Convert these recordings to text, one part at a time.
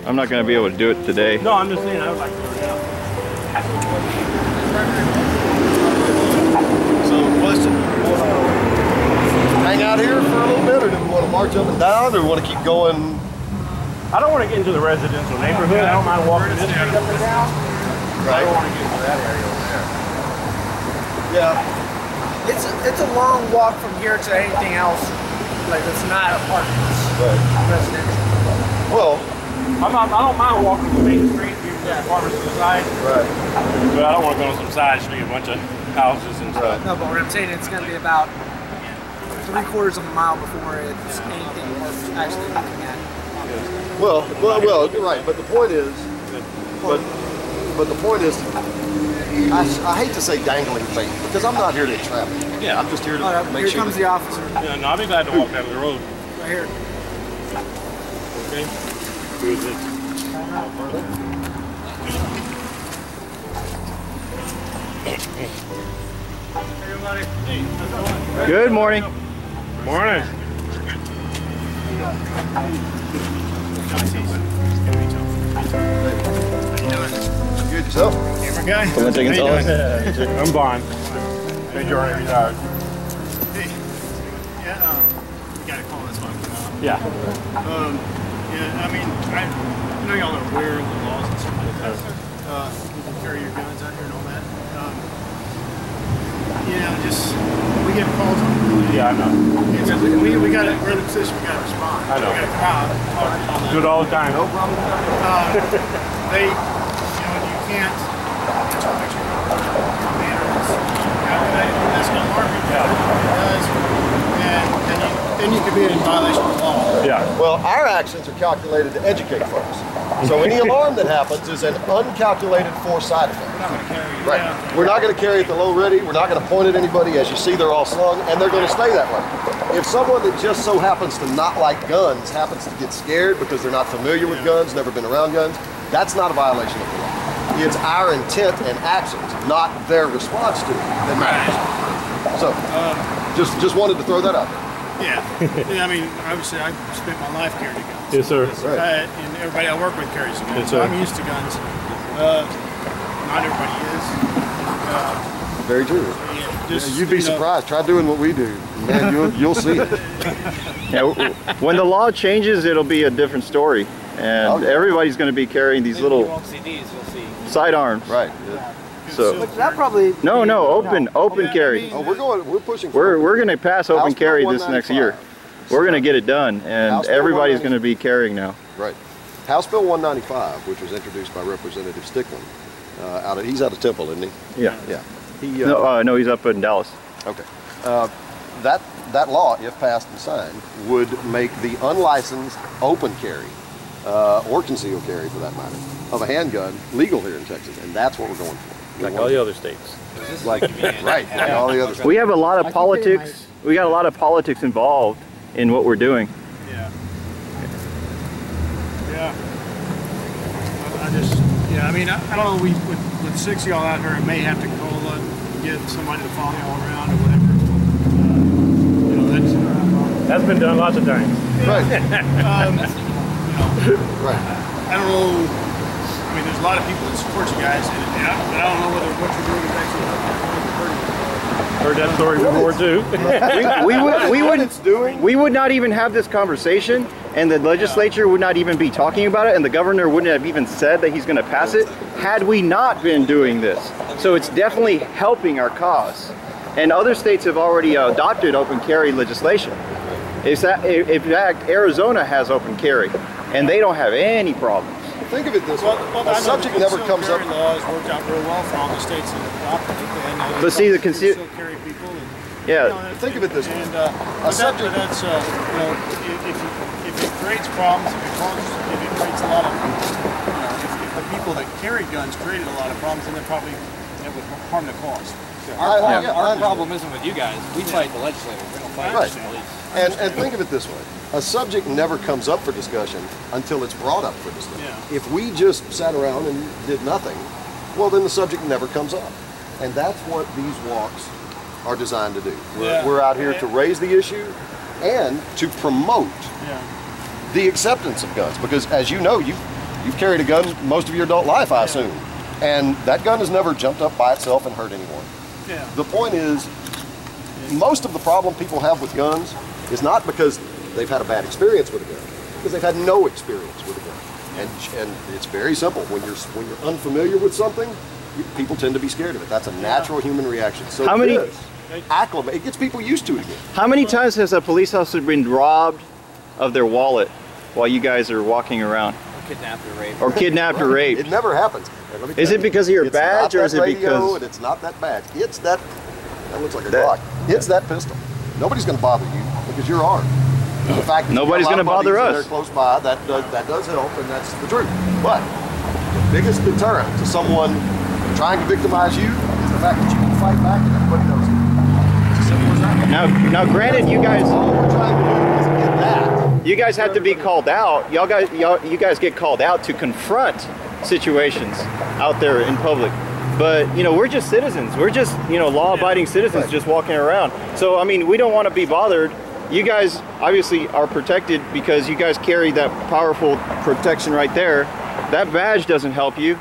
I'm not going to be able to do it today. No, I'm just saying I would like to do it now. So, question, hang out here for a little bit, or do we want to march up and down, or want to keep going? I don't want to get into the residential neighborhood. I don't mind walking this street up and down. Right. I don't want to get into that area over there. Yeah. It's a long walk from here to anything else. Like it's not apartments. Right. Residential. Well, I don't mind walking the main street, here to the apartments to the side. right. But I don't want to go on some side street, a bunch of houses and stuff. No, but what I'm saying, it's going to be about 3/4 of a mile before it's anything worth actually looking at. Well, you're right. But the point is, but the point is, I hate to say dangling bait because I'm not here to trap it. Yeah. I'm just here to make Here sure. comes the officer. Yeah, no, I'll be glad to walk down the road. Right here. Okay. Who is it? Good morning. Morning. Good yourself. Camera guy. Someone taking How you selfies? doing? I'm Bond. Major Army retired. Hey, yeah, we got a call this one. Yeah. Yeah, I mean, I know y'all are aware of the laws and stuff like that. You can carry your guns out here and all that. You know, just we get calls on it. Yeah, I know. We got we're in the position we got to respond. I know. We got to come out. Do it all the time. No problem. They, you know, you can't. That's what makes you that's going to harm you. Then you could be in violation of the law. Yeah. Well, our actions are calculated to educate folks. So any alarm that happens is an uncalculated for side effect. We're not going to carry it. Right. Yeah. We're not going to carry at the low ready. We're not going to point at anybody. As you see, they're all slung, and they're going to stay that way. If someone that just so happens to not like guns happens to get scared because they're not familiar with guns, never been around guns, that's not a violation of the law. It's our intent and actions, not their response to it, that matters. So, just wanted to throw that out there. Yeah. Yeah, I mean, obviously, I spent my life carrying guns. Yes, sir. Right. And everybody I work with carries guns. Yes, So sir. I'm used to guns. Not everybody is. Very true. You'd be surprised. Try doing what we do. Man, you'll see it. Yeah, when the law changes, it'll be a different story. And Okay. everybody's going to be carrying these little sidearms. Right. Yeah. So But that probably. no, open carry. Oh, we're pushing. We're going to pass open House Bill carry this next year. 195. We're going to get it done, and House Bill everybody's going to be carrying now. Right. House Bill 195, which was introduced by Representative Stickland, he's out of Temple, isn't he? Yeah. Yeah. He, No, he's up in Dallas. Okay. That law, if passed and signed, would make the unlicensed open carry, or concealed carry for that matter, of a handgun legal here in Texas, and that's what we're going for. Like all the other states. Like right, like all the other. We have a lot of politics. We got a lot of politics involved in what we're doing. Yeah. Yeah. I mean, I don't know, with 6 of y'all out here, I may have to call get somebody to follow y'all around or whatever. You know, That's been done lots of times. Right. you know, Right. I don't know. I mean, there's a lot of people that support you guys, but I don't know whether what you're doing is actually hurting. Heard that story before too. We would not even have this conversation, and the legislature would not even be talking about it, and the governor wouldn't have even said that he's going to pass it had we not been doing this. So it's definitely helping our cause. And other states have already adopted open carry legislation. In fact, Arizona has open carry, and they don't have any problems. Think of it this way: Well, a subject never comes up. law has worked out real well for all the states that adopted it. And, But see, the still carry people. And, Yeah. Think of it this way: And a subject. that's you know, if it creates problems, if it creates a lot of, if the people that carry guns created a lot of problems, then it would harm the cause. Our problem isn't with you guys. We fight the legislators. We don't fight Right. the police. And think of it this way: a subject never comes up for discussion until it's brought up for discussion. Yeah. If we just sat around and did nothing, well, then the subject never comes up. And that's what these walks are designed to do. We're out here to raise the issue and to promote the acceptance of guns. Because as you know, You've carried a gun most of your adult life, I assume. And that gun has never jumped up by itself and hurt anyone. Yeah. The point is, most of the problem people have with guns is not because they've had a bad experience with a gun, because they've had no experience with a gun. And it's very simple. When you're unfamiliar with something, people tend to be scared of it. That's a natural human reaction. So it gets people used to it again. How many times has a police officer been robbed of their wallet while you guys are walking around? Kidnapped or raped. Or kidnapped or raped. It never happens. Is it because of your badge, or is it because... And it's not that badge. It's that looks like a Glock. It's that pistol. Nobody's going to bother you because you're armed. The fact that nobody's going to bother us. They're close by, that does help, and that's the truth. But the biggest deterrent to someone trying to victimize you is the fact that you can fight back and everybody knows it. It's as simple as that. Now granted, you guys... All we're trying to do is get that. You guys have to be called out. You guys get called out to confront situations out there in public. But, you know, we're just citizens. We're just, you know, law-abiding citizens just walking around. So, I mean, we don't want to be bothered. You guys obviously are protected because you guys carry that powerful protection right there. That badge doesn't help you.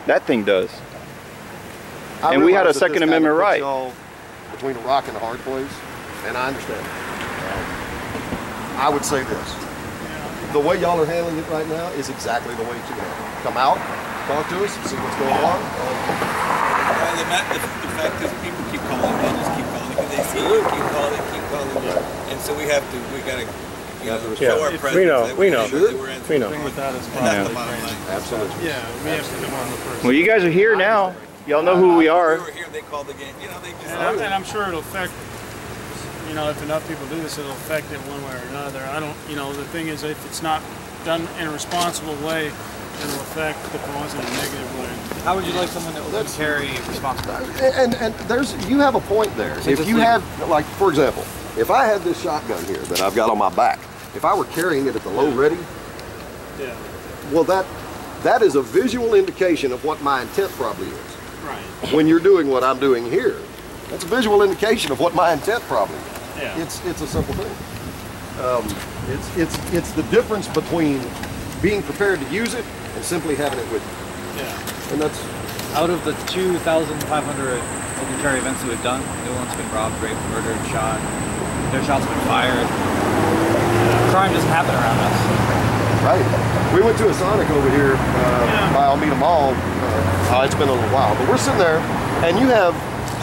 That thing does. And we had a Second Amendment right. Between a rock and a hard place, and I understand. I would say this. The way y'all are handling it right now is exactly the way to go. Come out, talk to us, see what's going on. The fact is, people keep calling, they just keep calling because they see you keep calling, and so we gotta, you know, show our presence. We know. Without us, and that's the bottom line. Absolutely. Yeah, we have to come on the first. Well, you guys are here now. Y'all know who we are. We were here, they called again. You know, they just. And I'm sure it'll affect. You know, if enough people do this, it'll affect it one way or another. You know, the thing is, if it's not done in a responsible way, it'll affect the cause in a negative way. How would you like someone that will carry responsibility? And you have a point there. If you have, like, for example, if I had this shotgun here that I've got on my back, if I were carrying it at the low ready, well, that is a visual indication of what my intent probably is. Right. When you're doing what I'm doing here, that's a visual indication of what my intent probably is. Yeah. It's a simple thing. It's the difference between being prepared to use it and simply having it with you. Yeah. And that's Out of the 2,500 open carry events that we've done, no one's been robbed, raped, murdered, shot. No shots have been fired. Crime doesn't happen around us. right. We went to a Sonic over here by Alameda Mall. It's been a little while, but we're sitting there, and you have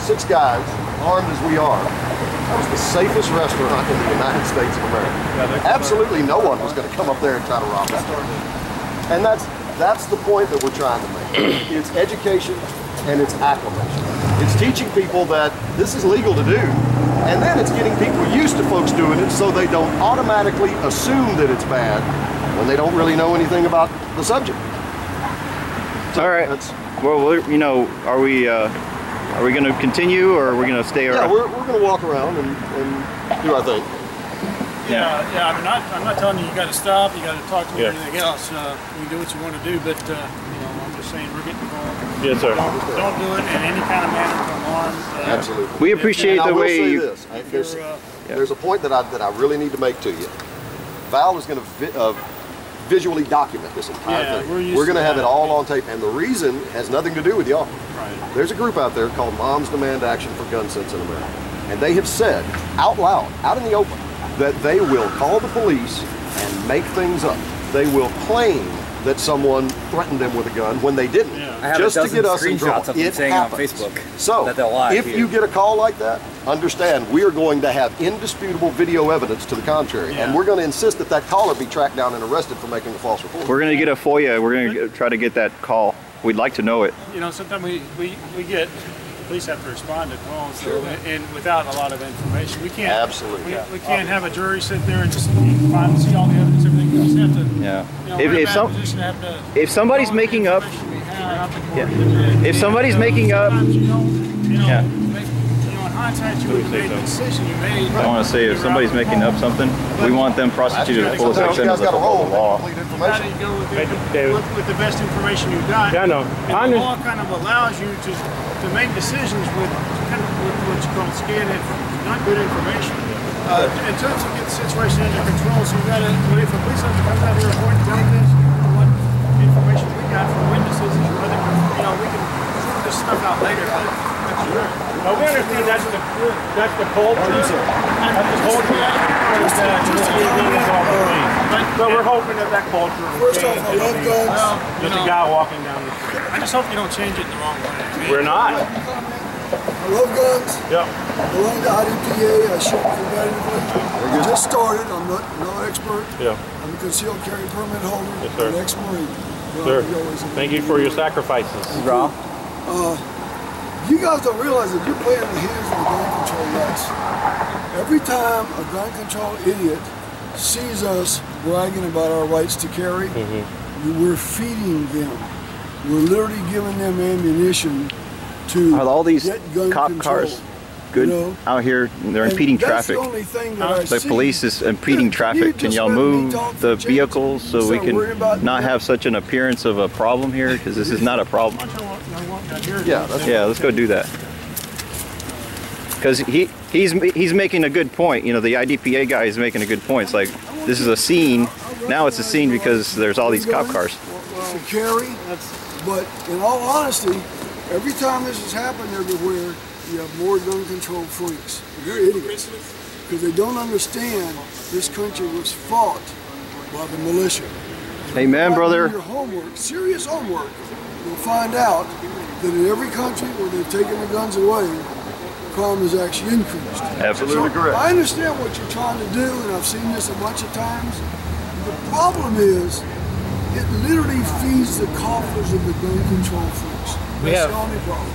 6 guys armed as we are. That was the safest restaurant in the United States of America. Absolutely no one was going to come up there and try to rob us. And that's the point that we're trying to make. It's education and it's acclimation. It's teaching people that this is legal to do, and then it's getting people used to folks doing it so they don't automatically assume that it's bad when they don't really know anything about the subject. So all right. Well, you know, are we going to continue, or are we going to stay around? Yeah, we're going to walk around and do our thing. Yeah. I'm not telling you got to stop, you got to talk to me or anything else. You do what you want to do, but you know, I'm just saying we're getting involved. Yes, sir. Don't do it in any kind of manner to alarm. Absolutely. We appreciate the way you... There's a point that I really need to make to you. Val is going to visually document this entire thing. We're going to have it all on tape, and the reason has nothing to do with y'all. Right. There's a group out there called Moms Demand Action for Gun Sense in America, and they have said out loud, out in the open, that they will call the police and make things up. They will claim that someone threatened them with a gun when they didn't, I have just a to get us in screenshots trouble. of them It saying happens. on Facebook So, that they'll lie if to you get a call like that, understand we are going to have indisputable video evidence to the contrary, and we're going to insist that that caller be tracked down and arrested for making a false report. We're going to get a FOIA. We're going to try to get that call. We'd like to know it. You know, sometimes we get police have to respond to calls, and without a lot of information, we can't. Absolutely. We can't have a jury sit there and just find see all the evidence, everything. We just have to. Yeah. You know, if somebody's making up, if somebody's making up, hindsight, you would have made the decision you made. I want to say if somebody's making up something, we want them prosecuted to the fullest extent of the law. How do you go with the best information you've got? Yeah, I know. And the law kind of allows you to make decisions with what you call scanned, not good information. Until you get the situation under control, so you got to, if a police officer comes out here and tell this, what information we got from witnesses is whether, you know, we can prove this stuff out later, but Well, we understand that's the culture. That's the culture. But we're hoping that culture will First off, I love guns. Just a guy walking down the street. I just hope you don't change it in the wrong way. We're not. I love guns. Yep. I belong to IDPA. I shoot competitively. I just started. I'm not no expert. Yeah. I'm a concealed carry permit holder. Yes, sir. I'm an ex-Marine. Sir, thank you for your sacrifices. Rob? You guys don't realize that you're playing in the hands of the gun control nuts. Every time a gun control idiot sees us bragging about our rights to carry, we're feeding them. We're literally giving them ammunition to Are all these get gun cop control. cars good out here? They're impeding traffic. That's the only thing that I The see. police is impeding traffic. Can y'all move the vehicles so we can not have such an appearance of a problem here? Because this is not a problem. Yeah, Let's go do that. Because he's making a good point. You know, the IDPA guy is making a good point. It's like, this is a scene. Now it's a scene because there's all these cop cars. To carry, but in all honesty, every time this has happened everywhere, you have more gun control freaks. They're idiots because they don't understand this country was fought by the militia. Amen, brother. Your homework, serious homework, you'll find out that in every country where they've taken the guns away, crime has actually increased. Absolutely correct. I understand what you're trying to do, and I've seen this a bunch of times. The problem is, it literally feeds the coffers of the gun control freaks. That's the only problem.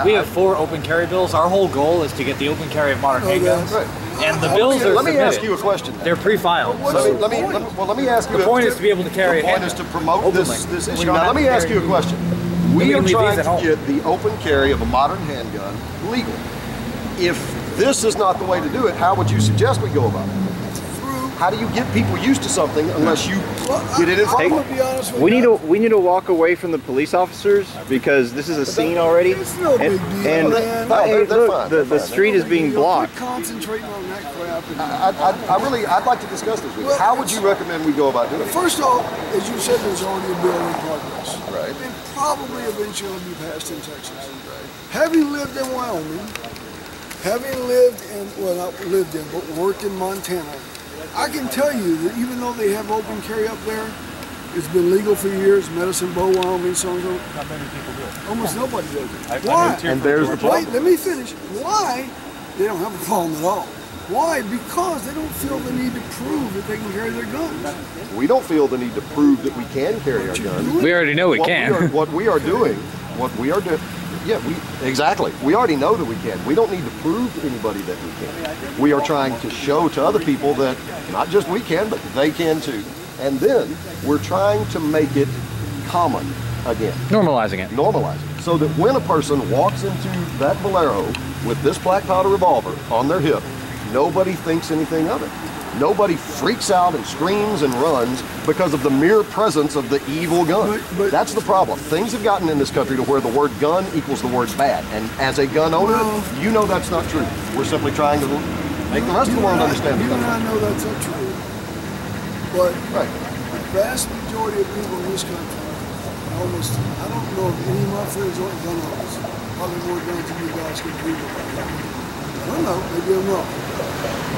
We have four open carry bills. Our whole goal is to get the open carry of modern handguns. Right. And the bills are Let me submitted. ask you a question. They're pre-filed. Let me ask you. The point is to be able to carry The a point is to promote openly. this We issue. don't Now, have let me to ask carry you a question. we We are can leave trying these at home. to get the open carry of a modern handgun legal. If this is not the way to do it, how would you suggest we go about it? How do you get people used to something unless you get it in front of them? We need to walk away from the police officers because this is a scene already. It's no big deal, man. Hey, they're look, fine. the street is being blocked. Quit concentrating on that crap. I'd like to discuss this with you. How would you recommend we go about doing it? First off, as you said, there's already a bill in progress. Right. And probably eventually will be passed in Texas. Right. Having lived in Wyoming, having lived in, well, not lived in, but worked in Montana, I can tell you that even though they have open carry up there, it's been legal for years. Medicine Bow, Wyoming, so and so. Not many people do it. Almost nobody does it. I Why? moved here And from there's the Georgia. problem. Wait, let me finish. Why? They don't have a problem at all. Why? Because they don't feel the need to prove that they can carry their guns. We don't feel the need to prove that we can carry our guns. We already know we can. What we are doing, yeah, exactly. We already know that we can. We don't need to prove to anybody that we can. We are trying to show to other people that not just we can, but they can too. And then we're trying to make it common again. Normalizing it. Normalize it. So that when a person walks into that Bolero with this black powder revolver on their hip, nobody thinks anything of it. Nobody freaks out and screams and runs because of the mere presence of the evil gun. But that's the problem. Things have gotten in this country to where the word gun equals the word bad. And as a gun owner, you know that's not true. We're simply trying to make the rest of the world understand You that. and I know that's not true. But the vast majority of people in this country, almost, I don't know if any of my friends own gun owners, probably more guns than you guys can prove about. I don't know, maybe I'm wrong.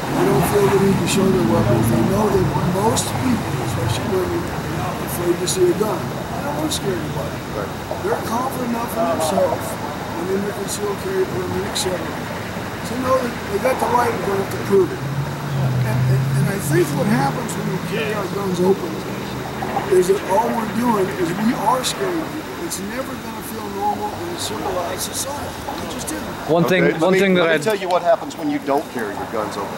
They don't feel the need to show their weapons. They know that most people, especially women, are afraid to see a gun. They don't want to scare anybody. They're confident enough in themselves and in their concealed carry permit, etc. to know that they got the right and don't have to prove it. And I think what happens when we carry our guns open is that all we're doing is we are scaring people. It's never going to feel normal in a civilized society. It just isn't. One thing that Let me tell you what happens when you don't carry your guns open.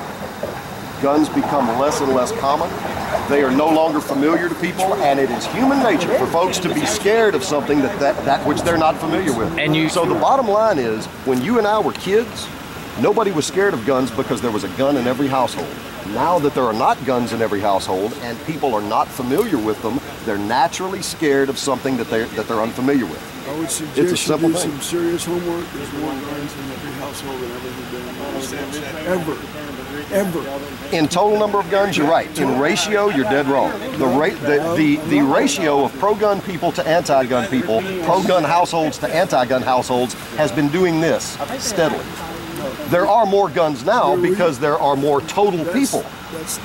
Guns become less and less common. They are no longer familiar to people, and it is human nature for folks to be scared of something that which they're not familiar with. So the bottom line is, when you and I were kids, nobody was scared of guns because there was a gun in every household. Now that there are not guns in every household and people are not familiar with them, they're naturally scared of something that they're unfamiliar with. I would It's a suggest you simple do thing. some serious homework. There's more guns in every household than ever has been in the United States. Ever. Ever. In total number of guns, you're right. In ratio, you're dead wrong. The ratio of pro-gun people to anti-gun people, pro-gun households to anti-gun households, has been doing this steadily. There are more guns now because there are more total people.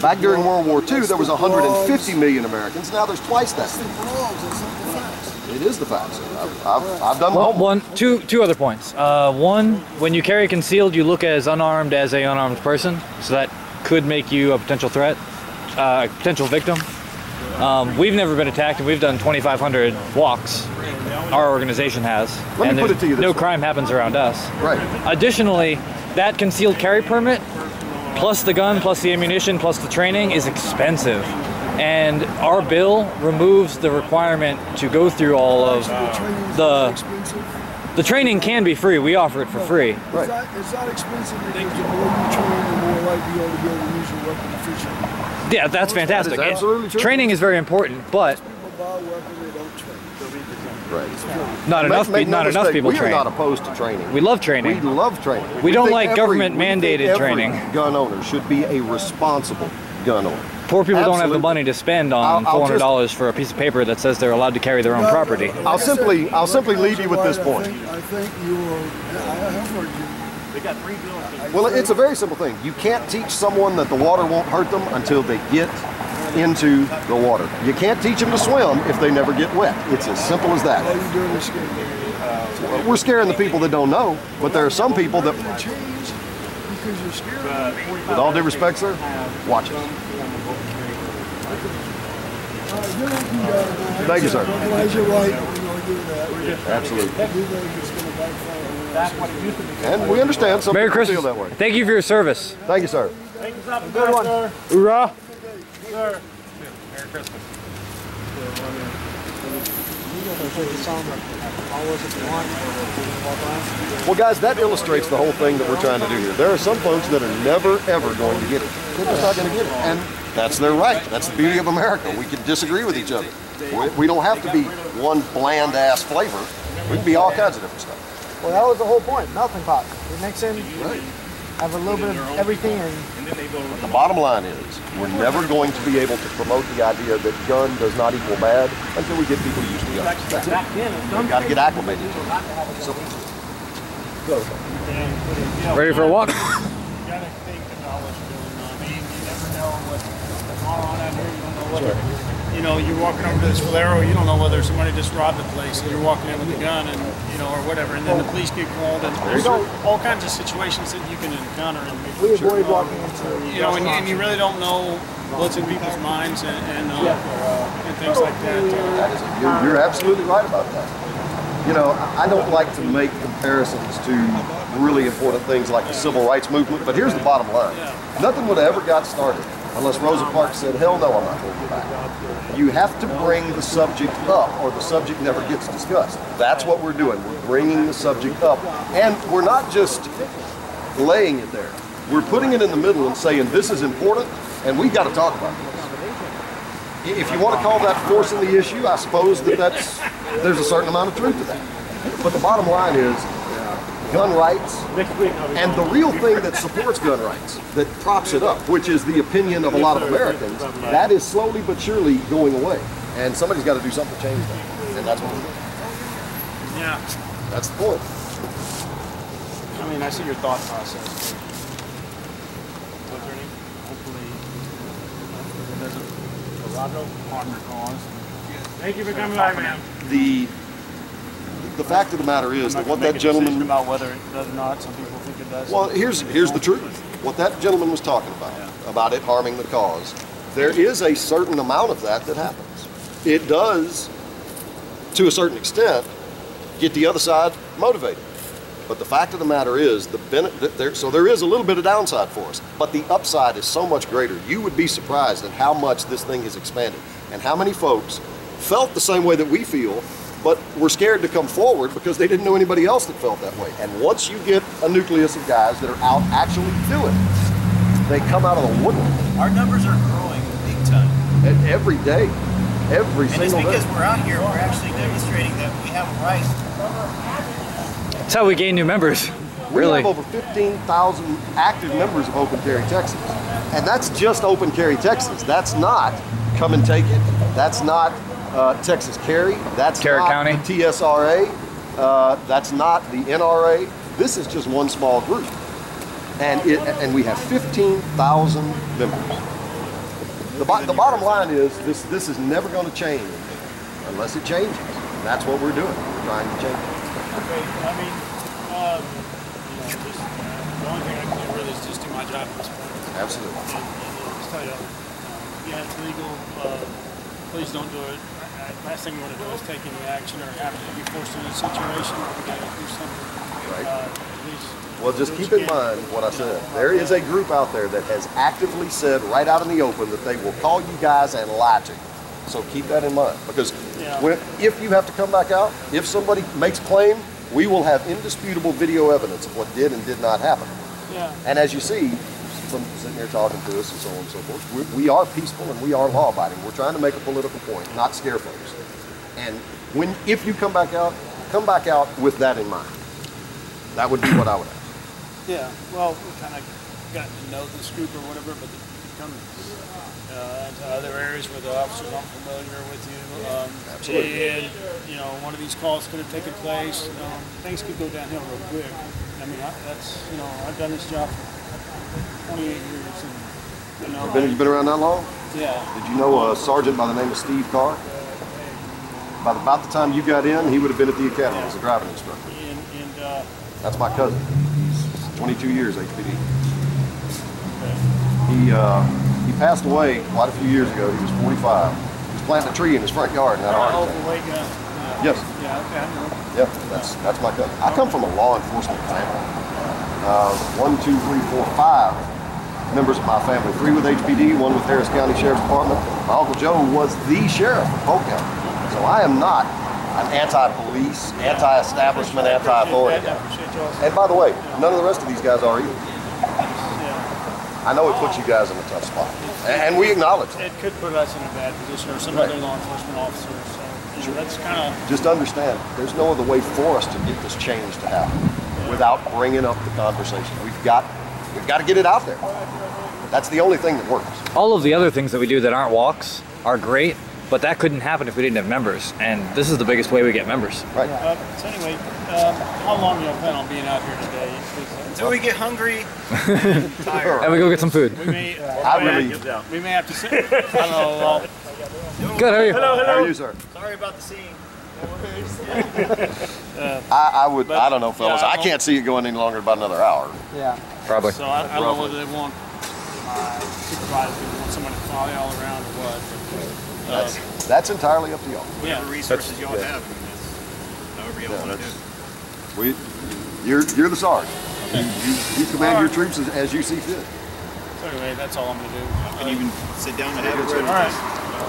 Back during World War II, there was 150 million Americans. Now there's twice that. It is the facts. I've done two other points. One, when you carry concealed, you look as unarmed as a unarmed person, so that could make you a potential threat, a potential victim. We've never been attacked, and we've done 2,500 walks. Our organization has. Let me put it to you this no way. crime happens around us. Right. Additionally, that concealed carry permit, plus the gun, plus the ammunition, plus the training, is expensive. And our bill removes the requirement to go through all of the training can be free. We offer it for free. Right. It's not expensive because the more you train, the more likely you are to be able to use your weapon efficiently. Yeah, that's fantastic. That is absolutely true. Training is very important, but People buy a weapon, they don't train. Right. not enough people we train. are not opposed to training. We love training. We love training. We don't think like government-mandated training. Gun owner should be a responsible gun owner. Poor people don't have the Absolutely. money to spend on $400 for a piece of paper that says they're allowed to carry their own property. I'll simply leave you with this point. I think I have heard you. Well, it's a very simple thing. You can't teach someone that the water won't hurt them until they get into the water. You can't teach them to swim if they never get wet. It's as simple as All that. you're doing is scared. We're scaring the people that don't know, but there are some people that, Change because you're scared. with all due respect, sir, watch it. Thank you, sir. Otherwise, you're right. We're going to do that. Absolutely. We think it's going to backfire. And we understand some Merry people Christmas. feel that way. Thank you for your service. Thank you, sir. Good one. Hoorah! Sir. Merry Christmas. Well, guys, that illustrates the whole thing that we're trying to do here. There are some folks that are never, ever going to get it. They're just not going to get it. And that's their right. That's the beauty of America. We can disagree with each other. We don't have to be one bland-ass flavor. We can be all kinds of different stuff. Well, that was the whole point. Melting pot. It makes him have a little bit of everything. And But the bottom line is, we're never going to be able to promote the idea that gun does not equal bad until we get people used to guns. That's it. We've got to get acclimated to it. So, Ready for a walk? You gotta think about what's going on. I mean, you never know what's going on out here. You don't know what. You know, you're walking over to this Valero, you don't know whether somebody just robbed the place, and you're walking in with a gun, and or whatever, and then the police get called, and there's all kinds of situations that you can encounter. And we avoid walking into. And you really don't know what's in people's minds and things like that. you're absolutely right about that. You know, I don't like to make comparisons to really important things like the civil rights movement, but here's the bottom line. Nothing would have ever got started unless Rosa Parks said, hell no, I'm not going to go back. You have to bring the subject up or the subject never gets discussed. That's what we're doing. We're bringing the subject up. And we're not just laying it there. We're putting it in the middle and saying, this is important and we've got to talk about this. If you want to call that forcing the issue, I suppose there's a certain amount of truth to that. But the bottom line is, gun rights, and the real thing that supports gun rights, that props it up, which is the opinion of a lot of Americans, that is slowly but surely going away. And somebody's got to do something to change that. And that's what we're doing. Yeah. That's the point. I mean, I see your thought process. What's her name? Hopefully, it doesn't harm your cause. Thank you for coming by, man. The fact of the matter is that what that gentleman about whether it does or not, some people think it does. Well, here's the truth. What that gentleman was talking about it harming the cause, there is a certain amount of that happens. It does, to a certain extent, get the other side motivated. But the fact of the matter is, so there is a little bit of downside for us, but the upside is so much greater. You would be surprised at how much this thing has expanded and how many folks felt the same way that we feel, but were scared to come forward because they didn't know anybody else that felt that way. And once you get a nucleus of guys that are out actually doing it, they come out of the woodwork. Our numbers are growing big time. And every day, every And it's single day. because we're out here, we're actually demonstrating that we have a right. That's how we gain new members. We Really? have over 15,000 active members of Open Carry Texas. And that's just Open Carry Texas. That's not Come and Take It. That's not Texas Carry. That's Carroll not County. the TSRA. That's not the NRA. This is just one small group. And we have 15,000 members. The bottom line is this is never going to change unless it changes. And that's what we're doing. We're trying to change it. Okay, I mean, just the only thing I can do really is just do my job at this point. Absolutely. And just tell you, yeah, it's legal. Please don't do it. Last thing you want to do is take any action or have to be forced into a situation where we got to do something. Right. Well, just keep in mind what I said. There is a group out there that has actively said right out in the open that they will call you guys and lie to you. So keep that in mind, because if you have to come back out, if somebody makes claim, we will have indisputable video evidence of what did and did not happen. Yeah. And as you see, from sitting here talking to us and so on and so forth, we are peaceful and we are law-abiding. We're trying to make a political point, not scare folks. And if you come back out with that in mind. That would be what I would ask. Yeah, well, we kind of got to know this group or whatever, but it comes into other areas where the officers aren't familiar with you. Absolutely. And, one of these calls could have taken place. Things could go downhill real quick. I mean, I've done this job for 28 years. And, You've been around that long? Yeah. Did you know a sergeant by the name of Steve Carr? By about the time you got in, he would have been at the academy as a driving instructor. That's my cousin. He's 22 years HPD. He passed away quite a few years ago. He was 45. He was planting a tree in his front yard and had a heart attack. Yes. Yeah, okay, I know. Yeah, that's my cousin. I come from a law enforcement family. 1, 2, 3, 4, 5 members of my family. 3 with HPD, 1 with Harris County Sheriff's Department. My Uncle Joe was the sheriff of Polk County. So I am not an anti-police, anti-establishment, anti-authority guy. And by the way, none of the rest of these guys are either. I know it puts you guys in a tough spot, and we acknowledge it. It could put us in a bad position, or some other law enforcement officers. So that's kind of. Just understand, there's no other way for us to get this change to happen without bringing up the conversation. We've got to get it out there. That's the only thing that works. All of the other things that we do that aren't walks are great, but that couldn't happen if we didn't have members, and this is the biggest way we get members. Right. So anyway, how long do you plan on being out here today? Until we get hungry and tired. And we go get some food. We may have to sit. I don't know. Good, how are you? Hello. How are you, sir? Sorry about the scene. I don't know, fellas. I can't see it going any longer than about another hour. Yeah. Probably. So I don't know whether they want supervisors, want someone to follow you all around or what. That's entirely up to y'all. Whatever resources y'all have, I mean, that's however y'all want to do it. You're the sergeant. You command your troops as you see fit. So anyway, that's all I'm going to do. I can even sit down and have it. All right.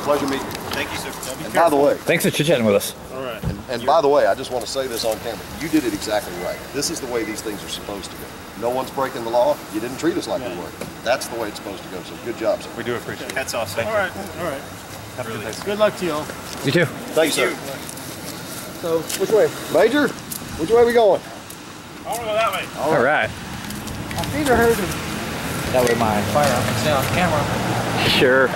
Pleasure meeting you. Thank you, sir. And by the way, thanks for chit-chatting with us. All right. And by the way, I just want to say this on camera. You did it exactly right. This is the way these things are supposed to go. No one's breaking the law. You didn't treat us like we were. That's the way it's supposed to go. So good job, sir. We do appreciate it. That's awesome. All right. Have a good day. Good luck to you all. You too. Thank you, sir. So, which way? Major, which way are we going? I want to go that way. All right. I've never heard of That way my firearm can stay on camera. Sure.